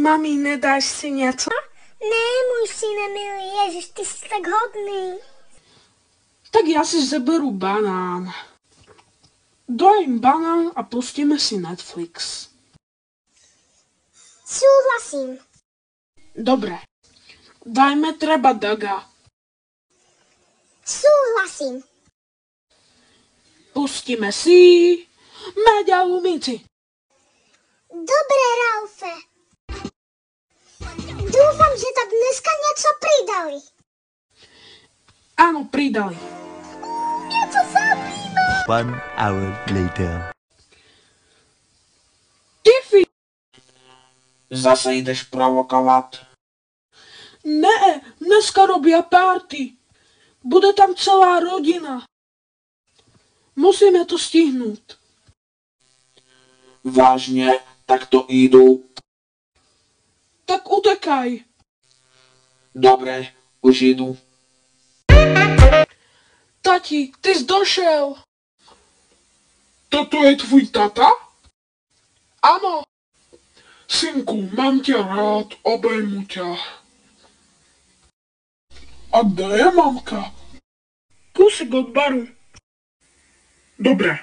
Mami, nedáš si něco? Ne, můj syne milý, Ježiš, ty jsi tak hodný. Tak ja si zeberu banán. Dojím banán a pustíme si Netflix. Súhlasím. Dobre. Dajme treba Daga. Súhlasím. Pustíme si Meďa Lumici. Dobre, Ralfe. Dúfam, že tam dneska niečo pridali. Áno, pridali. Mňa to zaujíma. 1 hour later. Tiffy! Zase ideš provokovať? Ne, dneska robia party. Bude tam celá rodina. Musíme to stihnúť. Vážne? Tak to idú. Tak utekaj. Dobre, už idú. Tati, ty jsi došel. Toto je tvůj tata? Áno, Synku, mám tě rád, obejmu tě. A kde je mamka? kúsik od baru. Dobre,